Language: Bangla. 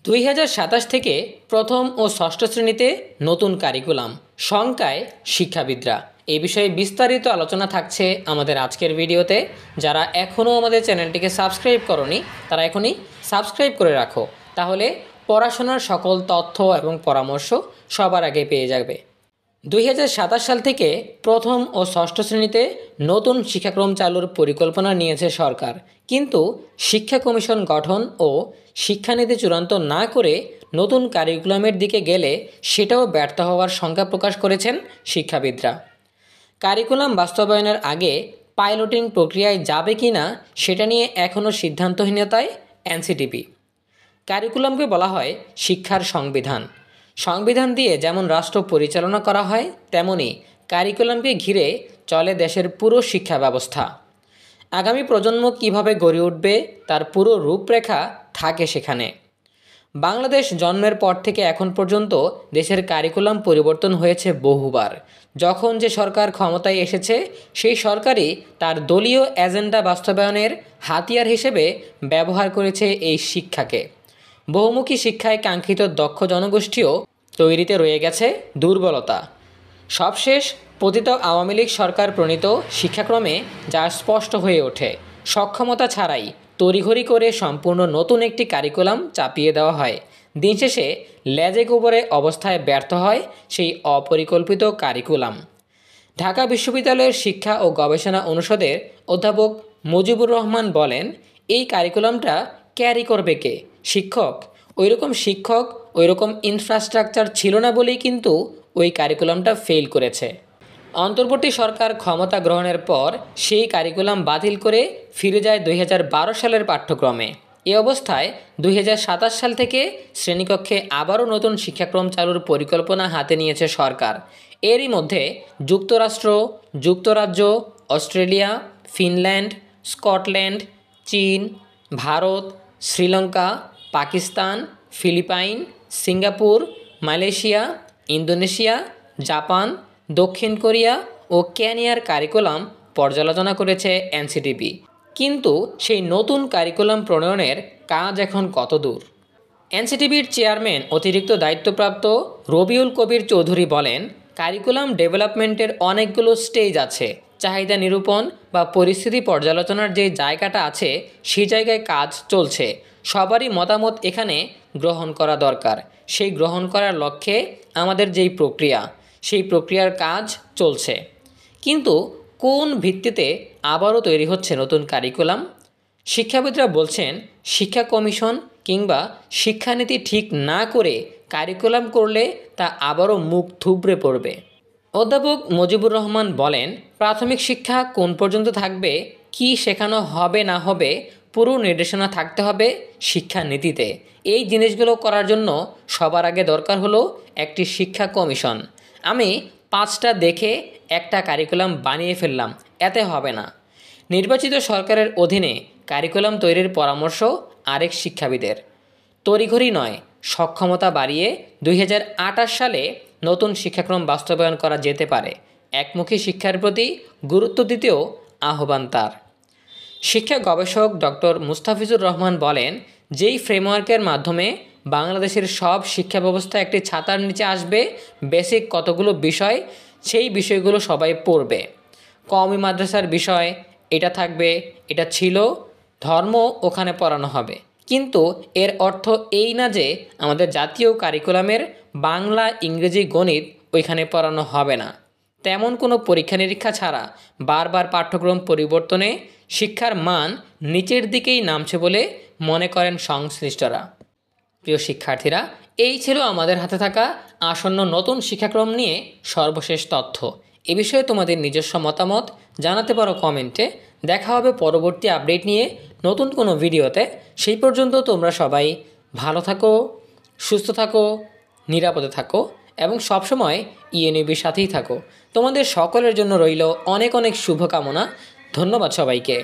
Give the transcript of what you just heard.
2027 থেকে প্রথম ও ষষ্ঠ শ্রেণীতে নতুন কারিকুলাম, শঙ্কায় শিক্ষাবিদরা। এই বিষয়ে বিস্তারিত আলোচনা থাকছে আমাদের আজকের ভিডিওতে। যারা এখনও আমাদের চ্যানেলটিকে সাবস্ক্রাইব করনি তারা এখনই সাবস্ক্রাইব করে রাখো, তাহলে পড়াশোনার সকল তথ্য এবং পরামর্শ সবার আগে পেয়ে যাবে। 2027 সাল থেকে প্রথম ও ষষ্ঠ শ্রেণীতে নতুন শিক্ষাক্রম চালুর পরিকল্পনা নিয়েছে সরকার, কিন্তু শিক্ষা কমিশন গঠন ও শিক্ষানীতি চূড়ান্ত না করে নতুন কারিকুলামের দিকে গেলে সেটাও ব্যর্থ হওয়ার শঙ্কা প্রকাশ করেছেন শিক্ষাবিদরা। কারিকুলাম বাস্তবায়নের আগে পাইলটিং প্রক্রিয়ায় যাবে কি না সেটা নিয়ে এখনও সিদ্ধান্তহীনতায় এনসিটিবি। কারিকুলামকে বলা হয় শিক্ষার সংবিধান। সংবিধান দিয়ে যেমন রাষ্ট্র পরিচালনা করা হয়, তেমনি কারিকুলামকে ঘিরে চলে দেশের পুরো শিক্ষা ব্যবস্থা। আগামী প্রজন্ম কিভাবে গড়ে উঠবে তার পুরো রূপরেখা থাকে সেখানে। বাংলাদেশ জন্মের পর থেকে এখন পর্যন্ত দেশের কারিকুলাম পরিবর্তন হয়েছে বহুবার। যখন যে সরকার ক্ষমতায় এসেছে সেই সরকারই তার দলীয় এজেন্ডা বাস্তবায়নের হাতিয়ার হিসেবে ব্যবহার করেছে এই শিক্ষাকে। বহুমুখী শিক্ষায় কাঙ্ক্ষিত দক্ষ জনগোষ্ঠীও তৈরিতে রয়ে গেছে দুর্বলতা। সবশেষ পতিত আওয়ামী লীগ সরকার প্রণীত শিক্ষাক্রমে যা স্পষ্ট হয়ে ওঠে, সক্ষমতা ছাড়াই তড়িঘড়ি করে সম্পূর্ণ নতুন একটি কারিকুলাম চাপিয়ে দেওয়া হয়। দিন শেষে লেজে গোবরে অবস্থায় ব্যর্থ হয় সেই অপরিকল্পিত কারিকুলাম। ঢাকা বিশ্ববিদ্যালয়ের শিক্ষা ও গবেষণা অনুষদের অধ্যাপক মুজিবুর রহমান বলেন, এই কারিকুলামটা ক্যারি করবে কে? শিক্ষক। ওইরকম শিক্ষক, ওইরকম ইনফ্রাস্ট্রাকচার ছিল না বলেই কিন্তু ওই কারিকুলামটা ফেল করেছে। অন্তর্বর্তী সরকার ক্ষমতা গ্রহণের পর সেই কারিকুলাম বাতিল করে ফিরে যায় 2012 সালের পাঠ্যক্রমে। এ অবস্থায় 2027 সাল থেকে শ্রেণীকক্ষে আবারও নতুন শিক্ষাক্রম চালুর পরিকল্পনা হাতে নিয়েছে সরকার। এরই মধ্যে যুক্তরাষ্ট্র, যুক্তরাজ্য, অস্ট্রেলিয়া, ফিনল্যান্ড, স্কটল্যান্ড, চীন, Bharat, Sri Lanka, Pakistan, Philippines, Singapore, Malaysia, Indonesia, Japan, দক্ষিণ কোরিয়া ও কেনিয়ার কারিকুলাম পর্যালোচনা করেছে এনসিটিবি। কিন্তু সেই নতুন কারিকুলাম প্রণয়নের কাজ এখন কতদূর? এনসিটিবির চেয়ারম্যান অতিরিক্ত দায়িত্বপ্রাপ্ত রবিউল কবির চৌধুরী বলেন, কারিকুলাম ডেভেলপমেন্টের অনেকগুলো স্টেজ আছে। চাহিদা নিরূপণ বা পরিস্থিতি পর্যালোচনার যে জায়গাটা আছে সেই জায়গায় কাজ চলছে। সবারই মতামত এখানে গ্রহণ করা দরকার। সেই গ্রহণ করার লক্ষ্যে আমাদের যেই প্রক্রিয়া, সেই প্রক্রিয়ার কাজ চলছে। কিন্তু কোন ভিত্তিতে আবারও তৈরি হচ্ছে নতুন কারিকুলাম? শিক্ষাবিদরা বলছেন, শিক্ষা কমিশন কিংবা শিক্ষানীতি ঠিক না করে কারিকুলাম করলে তা আবারও মুখ থুবড়ে পড়বে। অধ্যাপক মুজিবুর রহমান বলেন, প্রাথমিক শিক্ষা কোন পর্যন্ত থাকবে, কি শেখানো হবে না হবে, পুরো নির্দেশনা থাকতে হবে শিক্ষানীতিতে। এই জিনিসগুলো করার জন্য সবার আগে দরকার হলো একটি শিক্ষা কমিশন। আমি 5টা দেখে একটা কারিকুলাম বানিয়ে ফেললাম, এতে হবে না। নির্বাচিত সরকারের অধীনে কারিকুলাম তৈরির পরামর্শ আরেক শিক্ষাবিদের। তড়িঘড়ি নয়, সক্ষমতা বাড়িয়ে 2028 সালে নতুন শিক্ষাক্রম বাস্তবায়ন করা যেতে পারে। একমুখী শিক্ষার প্রতি গুরুত্ব দিতেও আহ্বান তার। শিক্ষা গবেষক ডক্টর মুস্তাফিজুর রহমান বলেন, যেই ফ্রেমওয়ার্কের মাধ্যমে বাংলাদেশের সব শিক্ষা ব্যবস্থা একটি ছাতার নিচে আসবে, বেসিক কতগুলো বিষয়, সেই বিষয়গুলো সবাই পড়বে। কওমি মাদ্রাসার বিষয় এটা থাকবে, এটা ছিল, ধর্ম ওখানে পড়ানো হবে। কিন্তু এর অর্থ এই না যে আমাদের জাতীয় কারিকুলামের বাংলা, ইংরেজি, গণিত ওইখানে পড়ানো হবে না। তেমন কোনো পরীক্ষা নিরীক্ষা ছাড়া বারবার পাঠ্যক্রম পরিবর্তনে শিক্ষার মান নিচের দিকেই নামছে বলে মনে করেন সংশ্লিষ্টরা। প্রিয় শিক্ষার্থীরা, এই ছিল আমাদের হাতে থাকা আসন্ন নতুন শিক্ষাক্রম নিয়ে সর্বশেষ তথ্য। এ বিষয়ে তোমাদের নিজস্ব মতামত জানাতে পারো কমেন্টে। দেখা হবে পরবর্তী আপডেট নিয়ে নতুন কোনো ভিডিওতে। সেই পর্যন্ত তোমরা সবাই ভালো থাকো, সুস্থ থাকো, নিরাপদে থাকো এবং সবসময় ইএনইউবির সাথেই থাকো। তোমাদের সকলের জন্য রইল অনেক অনেক শুভকামনা। ধন্যবাদ সবাইকে।